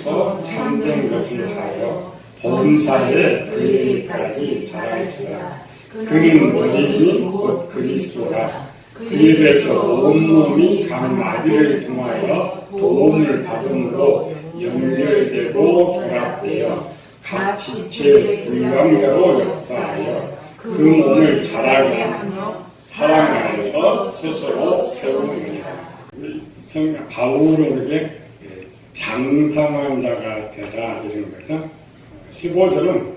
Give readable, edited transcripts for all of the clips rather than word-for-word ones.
안에서 참된 것을 하여 범사에 그에게까지 자랄지라. 그는 원인이 곧 그리스도라. 그 입에서 온몸이 각 마디를 통하여 도움을 받음으로 연결되고 결합되어 각 지체의 분량대로 역사하여 그 몸을 자라게 하며 사랑 안에서 스스로 세우느니라. 성경 바울은 이렇게 장성한 자가 되라 이런 거죠. 15절은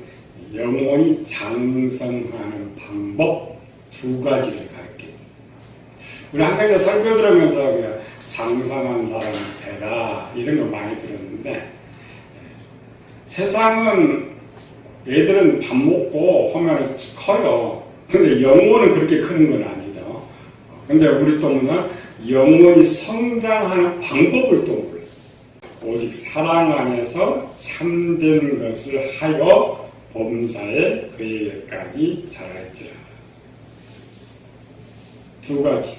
영혼이 장성하는 방법 두 가지를 가르칩니다. 우리 항상 설교 들으면서 장성한 사람이 되라 이런 거 많이 들었는데, 세상은 애들은 밥 먹고 하면 커요. 근데 영혼은 그렇게 크는 건 아니죠. 근데 우리 또 뭐냐, 영혼이 성장하는 방법을 또 몰라요. 오직 사랑 안에서 참된 것을 하여 범사에 그에게까지 자랄지라. 두 가지.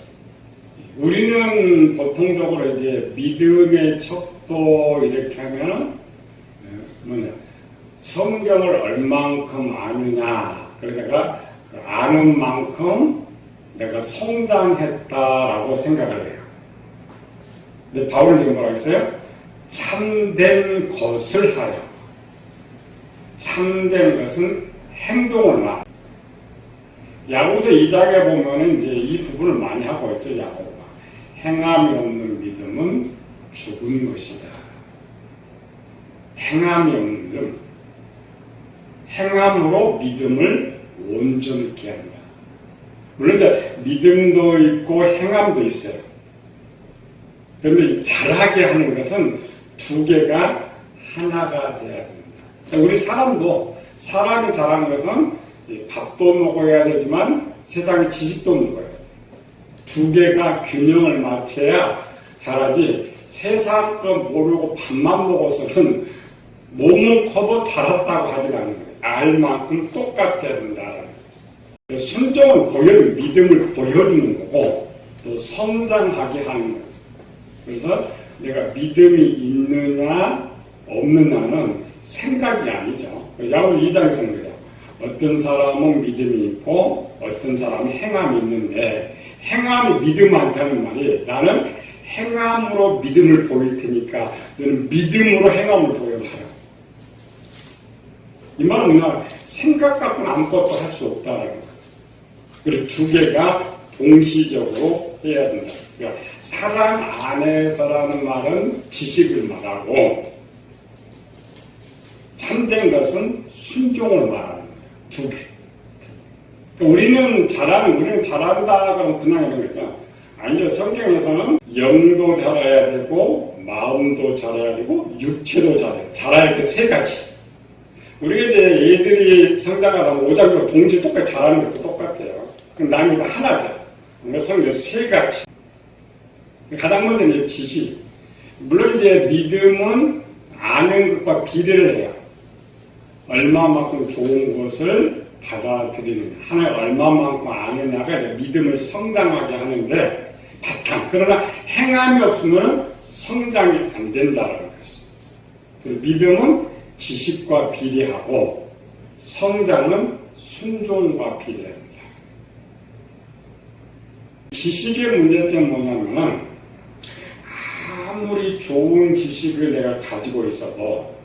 우리는 보통적으로 이제 믿음의 척도 이렇게 하면 뭐냐, 성경을 얼만큼 아느냐, 그래서 내가 그 아는 만큼 내가 성장했다라고 생각을 해요. 근데 바울은 지금 뭐라고 했어요? 참된 것을 하여. 참된 것은 행동을 말. 야고보서 2장에 보면은 이제 이 부분을 많이 하고 있죠, 야고보가. 행함이 없는 믿음은 죽은 것이다. 행함이 없는 믿음. 행함으로 믿음을 온전케 한다. 물론 이제 믿음도 있고 행함도 있어요. 그런데 잘하게 하는 것은 두 개가 하나가 돼야 된다. 우리 사람도, 사람이 잘하는 것은 밥도 먹어야 되지만 세상의 지식도 먹어야 돼. 두 개가 균형을 맞춰야 잘하지, 세상 거 모르고 밥만 먹어서는 몸은 커도 자랐다고 하지 않는 거예요. 알 만큼 똑같아야 된다. 순종은 믿음을 보여주는 거고, 또 성장하게 하는 거죠. 그래서 내가 믿음이 있느냐 없느냐는 생각이 아니죠. 야고보서 2장에서 그래요. 어떤 사람은 믿음이 있고 어떤 사람은 행함이 있는데, 행함이 믿음한테 하는 말이, 나는 행함으로 믿음을 보일 테니까 너는 믿음으로 행함을 보여봐요. 이 말은 뭐냐, 생각 갖고는 아무것도 할 수 없다라는 거죠. 그리고 두 개가 동시적으로 해야 된다. 그러니까 사랑 안에서라는 말은 지식을 말하고, 참된 것은 순종을 말하는 거예요. 두 개. 그러니까 우리는 잘한다 그러면 그냥 이런 거죠. 아니죠. 성경에서는 영도 잘해야 되고 마음도 잘해야 되고 육체도 잘해야 돼. 세 가지. 우리가 이제 애들이 성장하다 보면 오장도 동시에 똑같이 잘하는 것도 똑같아요. 그럼 남이 다 하나죠. 그래서 성경에서 세 가지. 가장 먼저 이제 지식. 물론 이제 믿음은 아는 것과 비례를 해요. 얼마만큼 좋은 것을 받아들이느냐, 하나님 얼마만큼 아느냐가 이제 믿음을 성장하게 하는데 바탕. 그러나 행함이 없으면 성장이 안 된다는 것이죠. 믿음은 지식과 비례하고 성장은 순종과 비례합니다. 지식의 문제점은 뭐냐면, 아무리 좋은 지식을 내가 가지고 있어도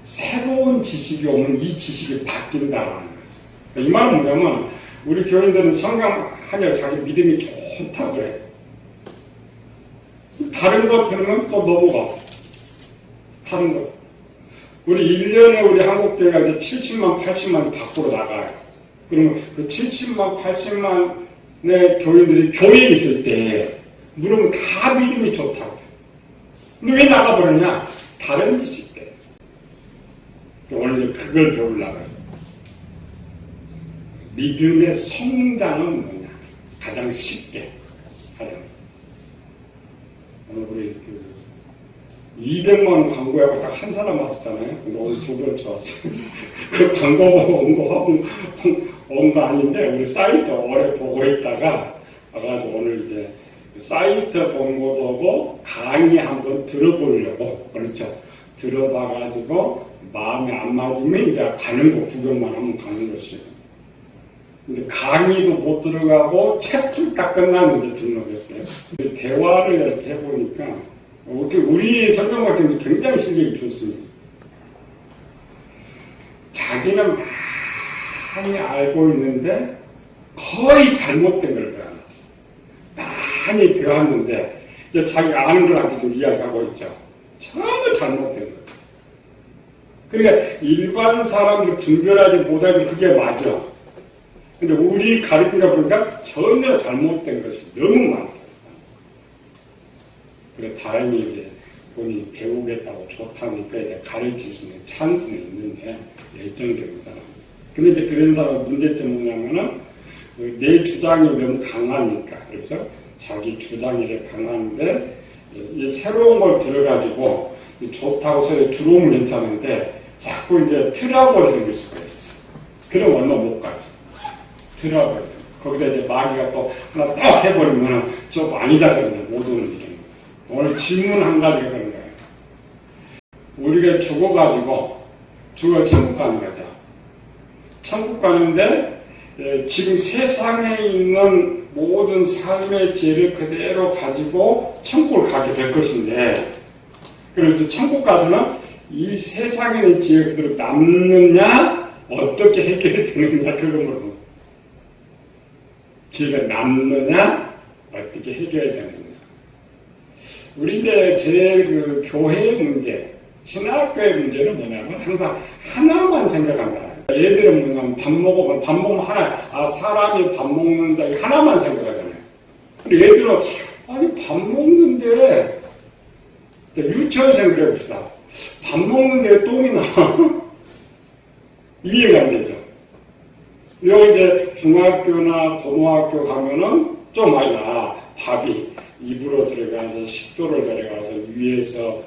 새로운 지식이 오면 이 지식이 바뀐다는 거죠. 이 말은 뭐냐면, 우리 교인들은 성경 하냐 자기 믿음이 좋다고 그래. 다른 거 들으면 또 넘어가. 다른 거. 우리 1년에 우리 한국교회가 이제 70만, 80만 밖으로 나가요. 그러면 그 70만, 80만의 교인들이 교회에 있을 때 물으면 다 믿음이 좋다고. 근데 왜 나가버렸냐? 다른 지식 때문에. 오늘 이제 그걸 배우려고 해요. 믿음의 성장은 뭐냐? 가장 쉽게. 오늘 우리 200만 광고하고 딱 한 사람 왔었잖아요. 근데 오늘 두 번 좋았어요. 그 광고 보고 온 거 아닌데, 우리 사이트 오래 보고 있다가 와가지고 오늘 이제 사이트 본 것도 하고 강의 한번 들어보려고 그렇죠. 들어봐가지고 마음에 안 맞으면 이제 가는 거 구경만 하면 가는 것이에요. 근데 강의도 못 들어가고 챕터 딱 끝났는데 등록했어요. 대화를 이렇게 해보니까 우리 성경 같은 경우 굉장히 실력이 좋습니다. 자기는 많이 알고 있는데 거의 잘못된 걸 배워놨어. 많이 배웠는데 이제 자기가 아는 걸한테 좀 이야기하고 있죠. 전혀 잘못된 거. 그러니까 일반 사람들 분별하지 못하고 그게 맞아. 근데 우리 가르치다 보니까 전혀 잘못된 것이 너무 많다. 그래 다행히 이제 본인이 배우겠다고 좋다니까 이제 가르칠 수 있는 찬스는 있는데 열정적인 사람. 근데 이제 그런 사람 문제점은 뭐냐면은 내 주장이 너무 강하니까 그래서 자기 주장이 강한데 이 새로운 걸 들어가지고 좋다고 소리 들어오면 괜찮은데 자꾸 이제 트러블이 생길 수가 있어. 그럼 얼마 못 가지. 트러블이. 거기다 이제 마귀가 또 하나 딱 해버리면 저 아니다 그러네. 못 오는 일은. 오늘 질문 한 가지가 그런 거예요. 우리가 죽어 천국 가는 거죠. 천국 가는데 지금 세상에 있는 모든 삶의 죄를 그대로 가지고 천국을 가게 될 것인데 그래서 천국 가서는 이 세상에 있는 죄가 그대로 남느냐 어떻게 해결이 되느냐 그걸 물어보고 죄가 남느냐 어떻게 해결이 되느냐 우리 이제 제일 그 교회의 문제 신학교의 문제는 뭐냐면 항상 하나만 생각한다. 얘들은 뭐냐면 밥 먹으면 하나, 사람이 밥 먹는다, 하나만 생각하잖아요. 근데 얘들은, 아니, 밥 먹는데, 유치원생 그래 봅시다. 밥 먹는데 똥이 나. 이해가 안 되죠. 여기 이제 중학교나 고등학교 가면은 좀 알아. 밥이 입으로 들어가서 식도를 내려가서 위에서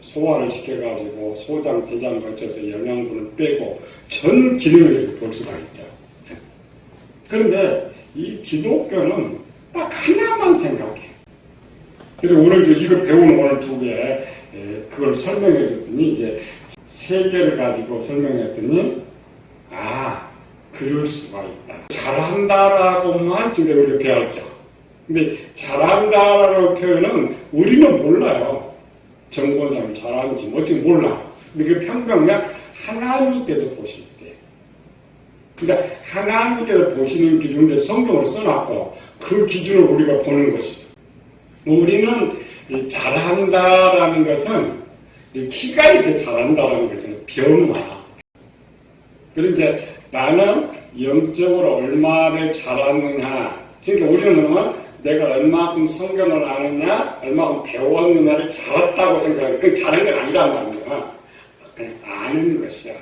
소화를 시켜가지고 소장, 대장 거쳐서 영양분을 빼고 전 기능을 볼 수가 있죠. 그런데 이 기독교는 딱 하나만 생각해. 그래서 오늘 이거 배우는 오늘 두 개, 그걸 설명해 줬더니 이제 세 개를 가지고 설명했더니 그럴 수가 있다. 잘한다라고만 지금 우리가 배웠죠. 근데 잘한다라는 표현은 우리는 몰라요. 정권사를 잘하는지 어떻게 몰라. 근데 그 평균량 하나님께서 보실 때. 그러니까 하나님께서 보시는 기준에 성경을 써놨고 그 기준을 우리가 보는 것이죠. 우리는 잘한다라는 것은 키가 이렇게 잘한다라는 것은 변화. 그런데 나는 영적으로 얼마를 잘하느냐. 그러니까 우리는 내가 얼마큼 성경을 아느냐, 얼마큼 배웠느냐를 잘했다고 생각하는 그게 잘한 건 아니란 말이야. 그냥 아는 것이야.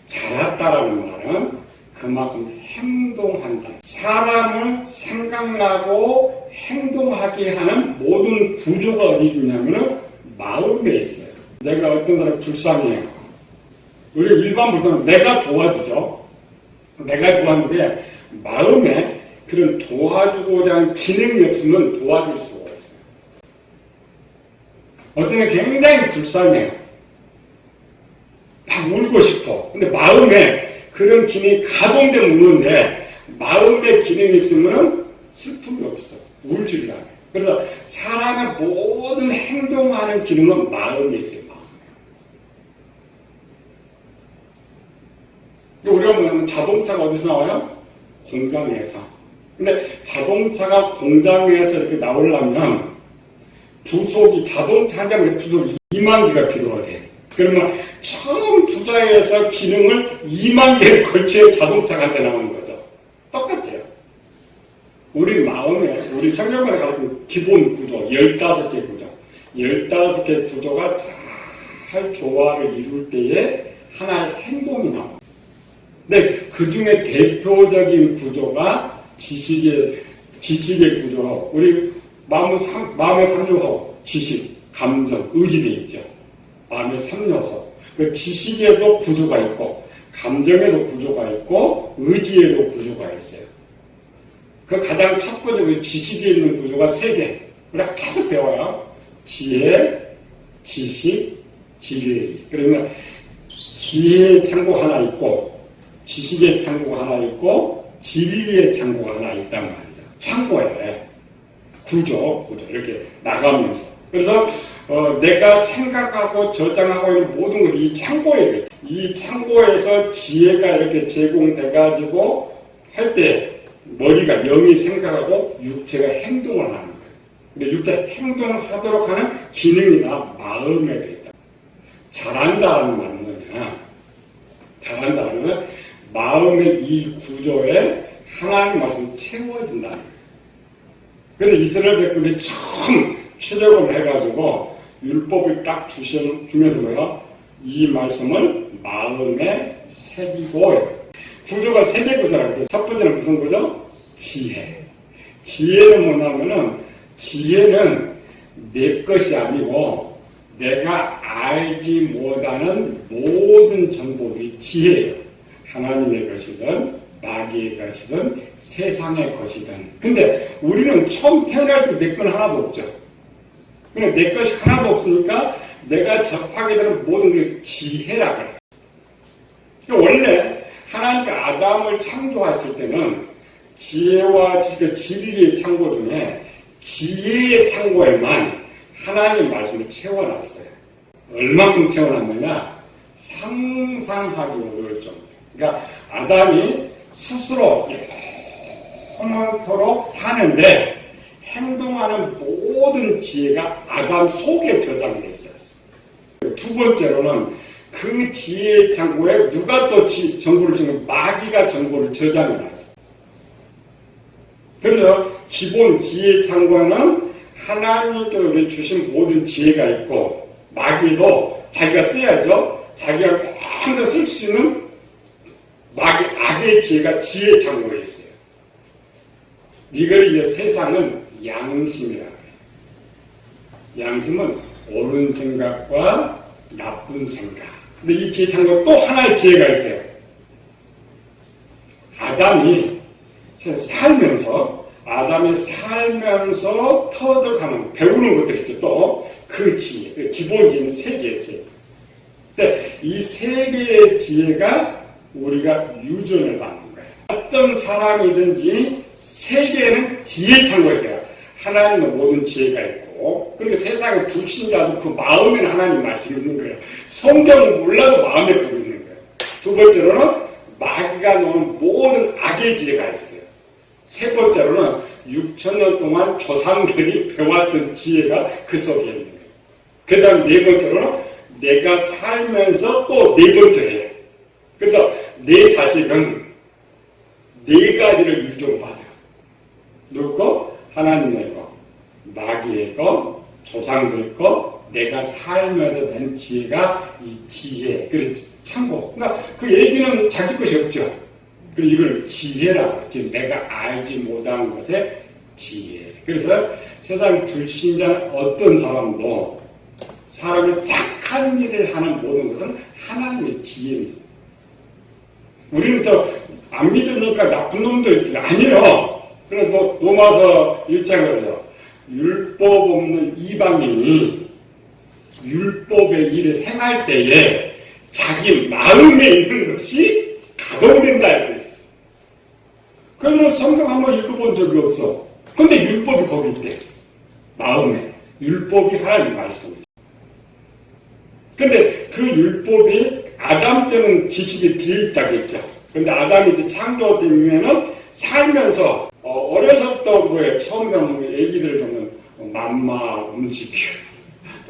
잘했다라는 말은 그만큼 행동한다. 사람을 생각나고 행동하게 하는 모든 구조가 어디 있냐면은 마음에 있어요. 내가 어떤 사람이 불쌍해요. 우리 일반 불쌍은 내가 도와주죠. 내가 도왔는데 마음에 그런 도와주고자 하는 기능이 없으면 도와줄 수가 없어요. 어떤 게 굉장히 불쌍해요. 막 울고 싶어. 근데 마음에 그런 기능이 가동되면 우는데 마음에 기능이 있으면 슬픔이 없어. 울지를 않아요. 그래서 사람의 모든 행동하는 기능은 마음에 있어요. 우리가 뭐냐면 자동차가 어디서 나와요? 공장에서. 근데 자동차가 공장에서 이렇게 나오려면 자동차 한 장에 부속이 2만 개가 필요하대. 그러면 처음 투자해서 기능을 2만 개에 걸쳐 자동차가 한 대 나오는 거죠. 똑같아요. 우리 마음에, 우리 성경에 가진 기본 구조, 15개 구조. 15개 구조가 잘 조화를 이룰 때에 하나의 행동이 나옵니다. 근데 그 중에 대표적인 구조가 지식의 구조하고, 우리 마음의 3요소, 지식, 감정, 의지돼 있죠. 마음의 3요소. 그 지식에도 구조가 있고, 감정에도 구조가 있고, 의지에도 구조가 있어요. 그 가장 첫 번째 그 지식에 있는 구조가 세 개. 우리가 계속 배워요. 지혜, 지식, 진리. 그러면 지혜의 창고가 하나 있고, 지식의 창고가 하나 있고, 진리의 창고가 하나 있단 말이죠. 창고에 구조 이렇게 나가면서. 그래서 내가 생각하고 저장하고 있는 모든 것이 이 창고에 있죠. 이 창고에서 지혜가 이렇게 제공돼가지고 할 때 머리가 영이 생각하고 육체가 행동을 하는 거예요. 근데 육체 행동을 하도록 하는 기능이나 마음에 있다. 잘한다는 말은 뭐냐? 잘한다는 건 마음의 이 구조에 하나님 말씀이 채워진다는 거예요. 그래서 이스라엘 백성이 처음 출애굽을 해가지고 율법을 딱 주면서 뭐요? 이 말씀을 마음에 새기고 구조가 세 개 구조라고 했죠. 첫 번째는 무슨 구조? 지혜. 지혜는 뭐냐면은 지혜는 내 것이 아니고 내가 알지 못하는 모든 정보들이 지혜예요. 하나님의 것이든 마귀의 것이든 세상의 것이든. 근데 우리는 처음 태어날 때 내 건 하나도 없죠. 근데 내 것이 하나도 없으니까 내가 접하게 되는 모든 게 지혜라 그래요. 원래 하나님께서 아담을 창조했을 때는 지혜와 진리의 창고 중에 지혜의 창고에만 하나님 말씀을 채워놨어요. 얼마큼 채워놨느냐? 상상하기 어려울 정도. 그러니까 아담이 스스로 영원토록 사는데 행동하는 모든 지혜가 아담 속에 저장되어 있었어요. 두 번째로는 그 지혜의 창고에 누가 또 정보를 주면 마귀가 정보를 저장해놨어요. 그래서 기본 지혜의 창고에는 하나님께서 주신 모든 지혜가 있고 마귀도 자기가 써야죠. 자기가 항상 쓸 수 있는 마귀 악의 지혜가 지혜의 창고에 있어요. 이걸 이제 세상은 양심이라고 해요. 양심은 옳은 생각과 나쁜 생각. 근데 이 지혜 창고에 또 하나의 지혜가 있어요. 아담이 살면서 터득하는 배우는 것들이 있죠. 또 그 지혜, 그 기본 지혜는 세 개 있어요. 근데 이 세 개의 지혜가 우리가 유전을 받는 거예요. 어떤 사람이든지 세계에는 지혜 창고가 있어요. 하나님의 모든 지혜가 있고, 그리고 세상의 불신자도 그 마음에는 하나님 말씀이 있는 거예요. 성경을 몰라도 마음에 그거 있는 거예요. 두 번째로는 마귀가 놓은 모든 악의 지혜가 있어요. 세 번째로는 6,000년 동안 조상들이 배웠던 지혜가 그 속에 있는 거예요. 그 다음 네 번째로는 내가 살면서 또 네 번째예요. 그래서 내 자식은 네 가지를 유전받아요. 누구 거? 하나님의 거, 마귀의 거, 조상들 거, 내가 살면서 된 지혜가 이 지혜, 그래 참고. 그러니까 그 얘기는 자기 것이 없죠. 그리고 이걸 지혜라고, 지금 내가 알지 못한 것의 지혜. 그래서 세상 불신자 어떤 사람도 사람이 착한 일을 하는 모든 것은 하나님의 지혜입니다. 우리는 안 믿으니까 나쁜 놈들 아니에요. 그래서 로마서 1장으로요. 율법 없는 이방인이 율법의 일을 행할 때에 자기 마음에 있는 것이 가동된다 이렇게 했어요. 그러면 성경 한번 읽어본 적이 없어. 근데 율법이 거기 있대. 마음에. 율법이 하나님 말씀이죠. 근데 그 율법이 아담 때는 지식이 비입자겠죠. 근데 아담이 이제 창조되면은 살면서 어려서부터 뭐에 처음 배우는 애기들 보면 맘마 움직여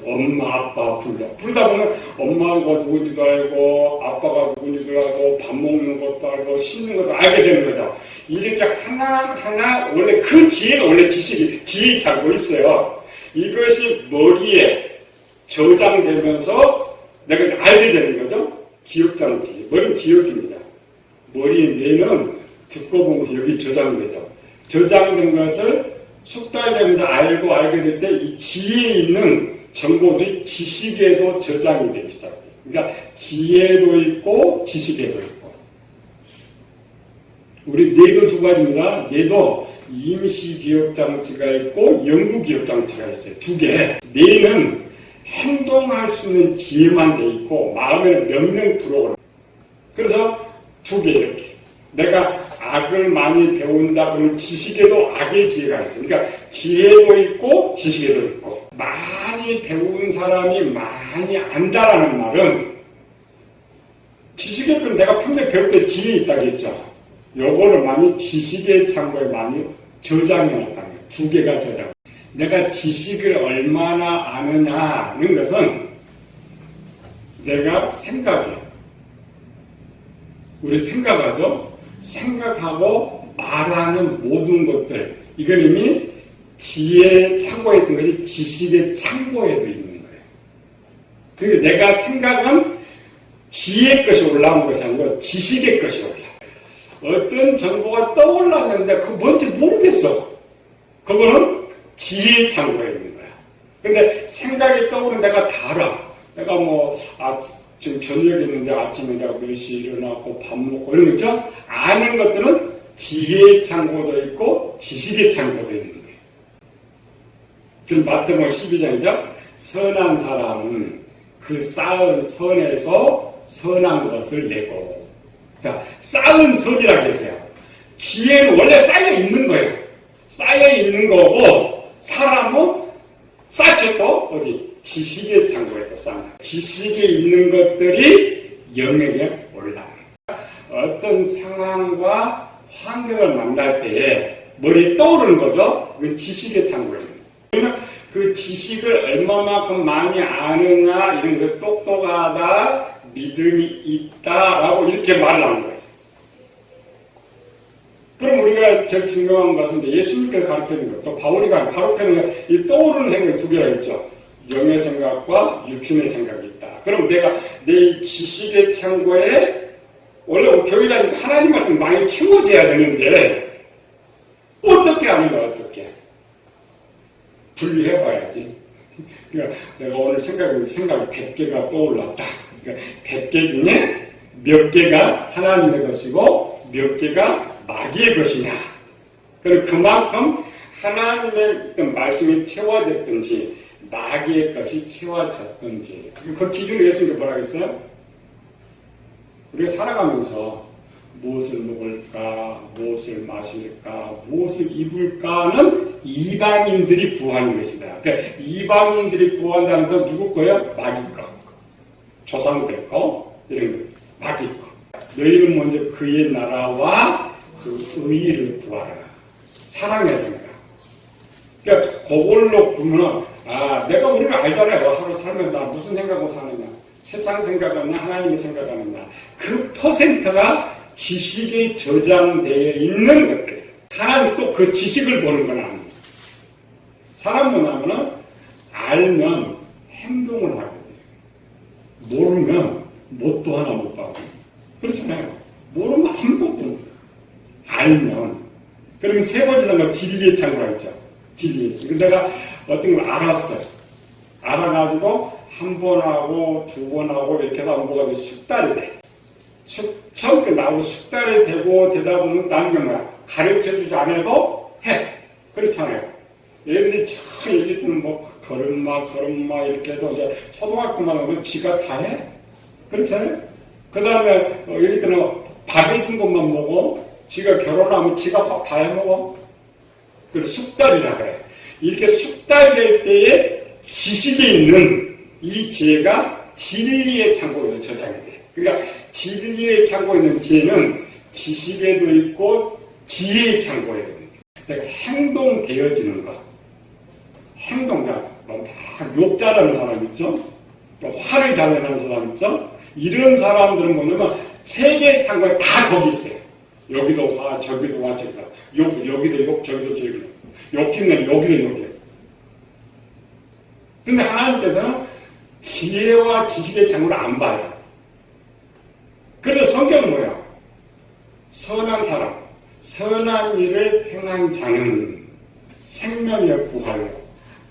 엄마 아빠 부르다 보면 엄마가 누군지도 알고 아빠가 누군지도 알고 밥 먹는 것도 알고 씻는 것도 알게 되는 거죠. 이렇게 하나하나 원래 그 지혜가 원래 지혜에 잡고 있어요. 이것이 머리에 저장되면서 내가 알게 되는 거죠. 기억장치. 머리는 기억입니다. 머리의 뇌는 듣고 본 것이 여기 저장되죠. 저장된 것을 숙달되면서 알게 될 때 이 지혜에 있는 정보들이 지식에도 저장이 되기 시작해요. 그러니까 지혜도 있고 지식에도 있고. 우리 뇌도 두 가지입니다. 뇌도 임시기억장치가 있고 영구기억장치가 있어요. 두 개. 뇌는 행동할 수 있는 지혜만 돼 있고 마음에는 명령 들어오는. 그래서 두 개 이렇게. 내가 악을 많이 배운다 그러면 지식에도 악의 지혜가 있어요. 그러니까 지혜도 있고 지식에도 있고. 많이 배운 사람이 많이 안다라는 말은 지식에도 내가 평소에 배울 때 지혜 있다겠죠. 요거를 많이 지식의 창고에 많이 저장해놨다는 거예요. 두 개가 저장. 내가 지식을 얼마나 아느냐는 것은 내가 생각이에요. 우리 생각하죠? 생각하고 말하는 모든 것들. 이건 이미 지혜의 창고에 있던 것이 지식의 창고에도 있는 거예요. 그리고 내가 생각은 지혜의 것이 올라온 것이 아니고 지식의 것이 올라온 거예요. 어떤 정보가 떠올랐는데 그거 뭔지 모르겠어. 그거는 지혜의 창고에 있는 거야. 근데 생각이 떠오르는 내가 다 알아. 내가 지금 저녁에 있는데 아침에 내가 몇 시에 일어나고 밥 먹고 이런 거 있죠? 아는 것들은 지혜의 창고도 있고 지식의 창고도 있는 거예요. 그럼 마태복음 12장이죠? 선한 사람은 그 쌓은 선에서 선한 것을 내고. 자, 쌓은 선이라고 했어요. 지혜는 원래 쌓여 있는 거예요. 쌓여 있는 거고, 사람은 쌓죠 또, 어디? 지식의 창고에 또 쌓는. 지식에 있는 것들이 영역에 올라가요. 어떤 상황과 환경을 만날 때에 머리에 떠오르는 거죠? 그 지식의 창고에 있는 거예요. 그러면 그 지식을 얼마만큼 많이 아느냐, 이런 거 똑똑하다, 믿음이 있다라고 이렇게 말을 하는 거예요. 그럼 우리가 제일 중요한 것은 예수님께서 가르치는 것, 또 바울이 가르치는 것, 이 떠오르는 생각이 두 개가 있죠. 영의 생각과 육신의 생각이 있다. 그럼 내가 내 지식의 창고에 원래 교회라니까 하나님 말씀 많이 채워져야 되는데 어떻게 하는가 어떻게 분리해봐야지. 그러니까 내가 오늘 생각이 100개가 떠올랐다. 그러니까 100개 중에 몇 개가 하나님의 것이고 몇 개가 마귀의 것이냐. 그럼 그만큼 하나님의 말씀이 채워졌든지 마귀의 것이 채워졌든지 그 기준으로 예수님이 뭐라고 했어요? 우리가 살아가면서 무엇을 먹을까, 무엇을 마실까, 무엇을 입을까는 이방인들이 구하는 것이다. 그러니까 이방인들이 구한다는 건 누구 거예요? 마귀 거. 조상들 거, 이런 거. 마귀 거. 너희는 먼저 그의 나라와 그 의의를 구하라. 사랑의 생각. 그러니까 그걸로 보면 내가 우리가 알잖아요. 하루 살면서 나 무슨 생각하고 사느냐. 세상 생각하느냐, 하나님의 생각하느냐. 그 퍼센트가 지식에 저장되어 있는 것들. 하나님 또 그 지식을 보는 건 아니에요. 사람 뭐냐면은 알면 행동을 하거든요. 모르면 뭣도 하나 못 봐요. 그렇잖아요. 모르면 아무것도 못 봐요. 알면. 그러면 세 번째는 진리의 창고라 했죠. 진리의 창고. 내가 어떤 걸 알았어요. 알아가지고 한 번 하고 두 번 하고 이렇게 하다 뭐가 숙달이 돼. 처음에 나오고 숙달이 되고 되다 보면 나는 뭐야? 가르쳐주지 않아도 해. 그렇잖아요. 얘들이 참 얘기했던 걸음마 이렇게 해도 이제 초등학교만 하면 지가 다 해. 그렇잖아요. 그 다음에 예를 들어 밥 해준 것만 먹어. 지가 결혼하면 지가 밥 다 해 먹어. 그리고 숙달이라 그래. 이렇게 숙달될 때에 지식이 있는 이 지혜가 진리의 창고에 저장이 돼. 그러니까 진리의 창고에 있는 지혜는 지식에도 있고 지혜의 창고에도 있는 거예요. 그러니까 행동되어지는 것. 행동가, 욕 잘하는 사람 있죠? 화를 잘 내는 사람 있죠? 이런 사람들은 뭐냐면 세계의 창고에 다 거기 있어요. 여기도 화, 저기도 화, 저기도 화. 여기도 욕, 저기도 저기도. 욕심내는 여기도 욕이에요. 근데 하나님께서는 지혜와 지식의 창고를 안 봐요. 그래서 성경은 뭐야? 선한 사람, 선한 일을 행한 자는 생명에 구하여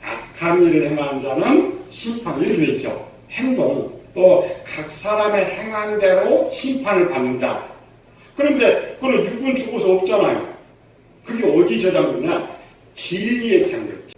악한 일을 행한 자는 심판. 이렇게 되어 있죠. 행동, 또 각 사람의 행한 대로 심판을 받는다. 그런데 그거는 육은 죽어서 없잖아요. 그게 어디 저장되냐? 진리의 창고였지.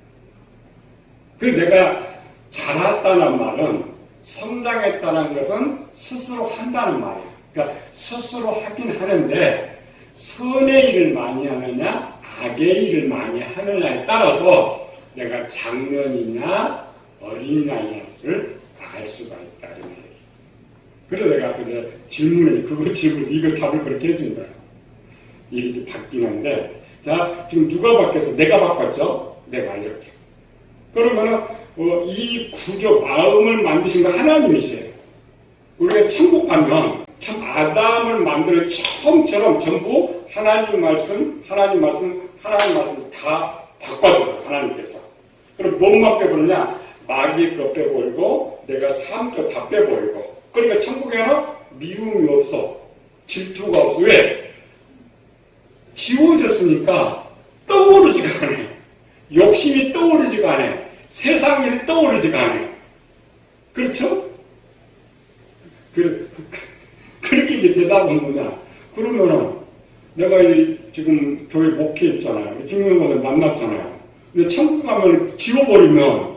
그래서 내가 자랐다는 말은, 성장했다는 것은 스스로 한다는 말이야. 그러니까 스스로 하긴 하는데 선의 일을 많이 하느냐 악의 일을 많이 하느냐에 따라서 내가 장년이냐 어린아이냐를 알 수가 있다. 이 말이야. 그래서 내가 그때 질문 이거 답을 그렇게 해준 거야. 이렇게 바뀌는데, 자, 지금 누가 바뀌었어? 내가 바꿨죠? 내가 이렇게. 그러면은, 이 구조, 마음을 만드신 건 하나님이세요. 우리가 천국 가면, 참 아담을 만드는 처음처럼 전부 하나님 말씀 다 바꿔줘요, 하나님께서. 그럼 뭐만 빼버리냐? 마귀의 것 빼버리고, 내가 삶도 다 빼버리고. 그러니까 천국에는 미움이 없어. 질투가 없어. 왜? 지워졌으니까 떠오르지가 않아. 욕심이 떠오르지가 않아. 세상 일이 떠오르지가 않아. 그렇죠? 그렇게 이제 대답은 뭐냐? 그러면은 내가 지금 교회 목회했잖아요. 김용건을 만났잖아요. 근데 천국 가면 지워버리면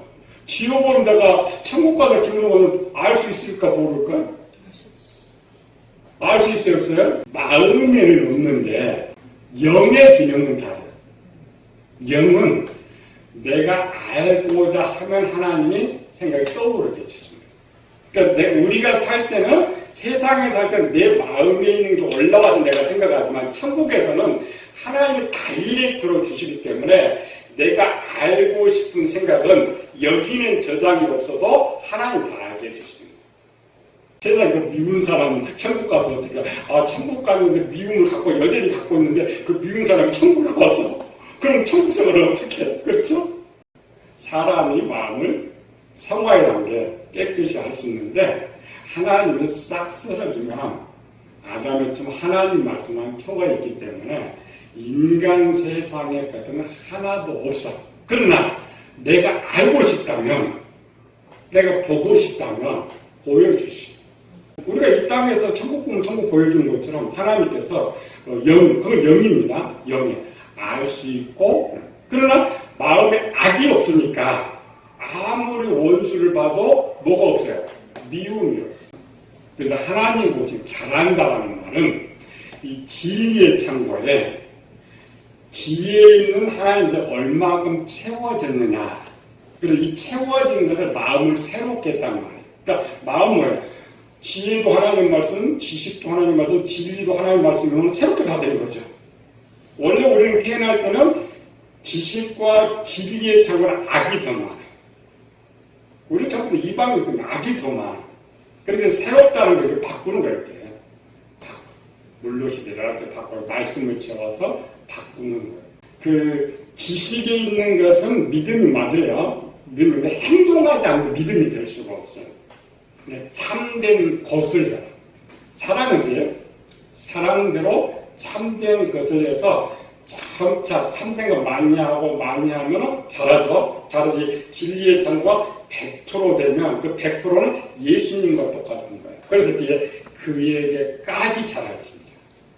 내가 천국 가서 김용건을 알 수 있을까 모를까? 알 수 있어요, 없어요? 마음에는 없는데 영의 기능은 달라요. 영은 내가 알고자 하면 하나님이 생각이 떠오르게 해주십니다. 그러니까 우리가 살 때는, 세상에 살 때는 내 마음에 있는 게 올라와서 내가 생각하지만 천국에서는 하나님이 다이렉트로 주시기 때문에 내가 알고 싶은 생각은 여기는 저장이 없어도 하나님 다 알게 해주십니다. 세상에 그 미운 사람은 천국 가서 어떻게, 천국 갔는데 미움을 여전히 갖고 있는데 그 미운 사람이 천국에 왔어. 그럼 천국 생활을 어떻게 해? 그렇죠? 사람이 마음을 성화이라는 게 깨끗이 할 수 있는데, 하나님은 싹 쓸어주면 아담의 좀 하나님 말씀만 켜가 있기 때문에 인간 세상에 같은 하나도 없어. 그러나 내가 알고 싶다면, 내가 보고 싶다면 보여주시. 우리가 이 땅에서 천국 보면 천국 보여주는 것처럼 하나님께서 그건 영입니다. 영이 알 수 있고, 그러나 마음에 악이 없으니까 아무리 원수를 봐도 뭐가 없어요? 미움이 없어요. 그래서 하나님 보시 잘한다라는 말은 이 진리의 창고에 지혜 있는 하나님이 얼마큼 채워졌느냐. 그래서 이 채워진 것을 마음을 새롭게 했다는 말이에요. 그러니까 마음을 지혜도 하나님 말씀, 지식도 하나님 말씀, 진리도 하나님 말씀이면 새롭게 다 된 거죠. 원래 우리는 태어날 때는 지식과 진리의 창고는 악이 더 많아요. 우리 자꾸 이방인 때문에 악이 더 많아요. 그러니까 새롭다는 걸 바꾸는 거예요. 이렇게. 물로시대를 바꾸고 말씀을 채워서 바꾸는 거예요. 그 지식에 있는 것은 믿음이 맞아요. 믿음인데 행동하지 않고 믿음이 될 수가 없어요. 참된 것을 해라. 사랑은 사랑대로 참된 것을 해서 점차 참된 거 많이 하면 잘하죠. 잘하지. 진리의 창고가 100% 되면 그 100%는 예수님과 똑같은 거예요. 그래서 이제 그에게까지 잘하지.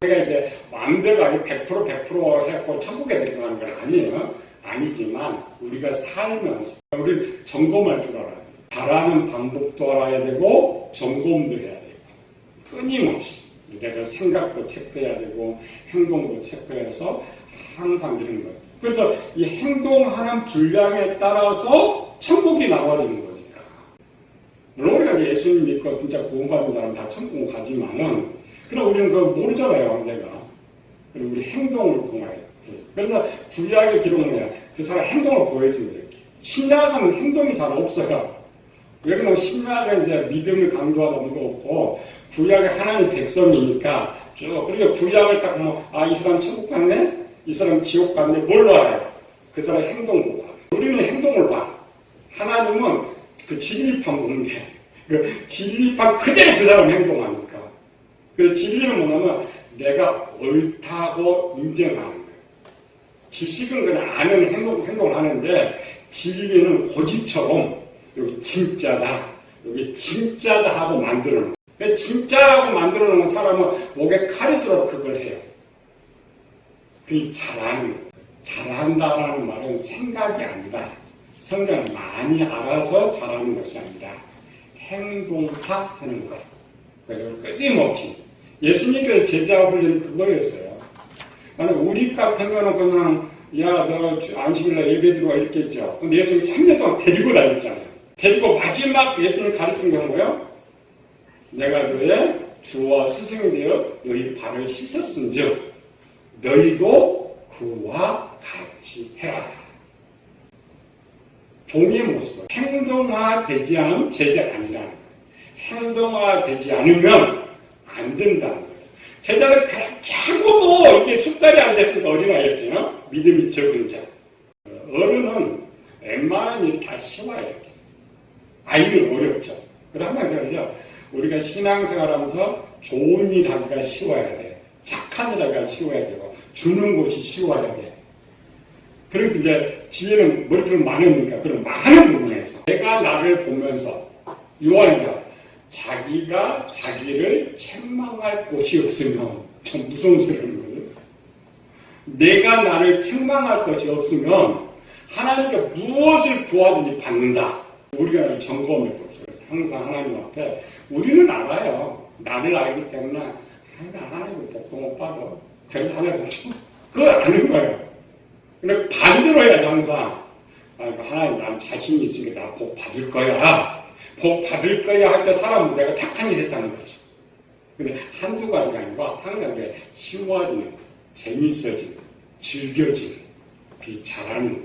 내가 이제 완벽하게 100% 했고 천국에 들어가는 건 아니에요. 아니지만 우리가 살면서 우리 점검할 줄 알아요. 잘하는 방법도 알아야 되고 점검도 해야 되고 끊임없이 내가 생각도 체크해야 되고 행동도 체크해서 항상 이런 거예요. 그래서 이 행동하는 분량에 따라서 천국이 나와지는 거니까. 물론 우리가 예수님 믿고 진짜 구원받은 사람 다 천국 가지만은 그럼 우리는 그거 모르잖아요. 내가. 그리고 우리 행동을 통하여. 그래서 구약의 기록은 뭐야? 그 사람 행동을 보여주는 거예요. 신약은 행동이 잘 없어요. 왜 그러면 신약은 이제 믿음을 강조하다 보니까 없고 구약의 하나님 백성이니까 쭉 그러니까 구약을 딱 보면 이 사람 천국 갔네? 이 사람 지옥 갔네? 뭘로 알아요? 그 사람 행동 보고 알아요. 우리는 행동을 봐. 하나님은 그 진리판 보는 게 그 진리판 그대로 그 사람 행동하니까. 그 진리는 뭐냐면 내가 옳다고 인정하는 거예요. 지식은 그냥 아는 행동을 하는데 진리는 고집처럼 여기 진짜다 하고 만들어 놓은 진짜라고 만들어 놓은 사람은 목에 칼이 들어도 그걸 해요. 그 잘한다라는 말은 생각이 아니라 성경을 많이 알아서 잘하는 것이 아니라 행동화하는 것. 그래서 끊임없이 예수님의 제자 훈련이 그거였어요. 우리 같은 거는 그냥 야, 너 안식일날 예배 들어와 이렇게 했죠. 근데 예수님이 3년 동안 데리고 다녔잖아요. 데리고 마지막 예수님을 가르친 건 뭐예요? 내가 너의 주와 스승이 되어 너희 발을 씻었은즉 너희도 그와 같이 해라. 종의 모습은 행동화되지 않으면 제자가 아니라는 거예요. 행동화되지 않으면 안 된다는 거예요. 제자는 그렇게 하고도 이렇게 숙달이 안 됐으니까 어린아이였죠. 믿음이 적은 자. 어른은 웬만한 일 다 쉬워요. 아이는 어렵죠. 그러면 말이죠. 우리가 신앙생활 하면서 좋은 일 하기가 쉬워야 돼. 착한 일 하기가 쉬워야 되고, 주는 것이 쉬워야 돼. 그리고 이제 지혜는 머리털은 많으니까 그런 많은 부분에서 내가 나를 보면서 요한이가 자기가 자기를 책망할 곳이 없으면 참 무서운 소리인 거죠. 내가 나를 책망할 것이 없으면 하나님께 무엇을 구하든지 받는다. 우리가 점검해 봅시다. 항상 하나님 앞에 우리는 알아요. 나를 알기 때문에 하나님 복도 못 받아. 그래서 하나님 그걸 아는 거예요. 근데 반대로 해야지 항상. 하나님 난 자신이 있으니까 나 복 받을 거야. 복 받을 거야 할 때 사람은 내가 착한 일 했다는 거지. 근데 한두 가지가 아니고 항상 쉬워지는 거, 재밌어지는 거, 즐겨지는 거, 잘하는 거.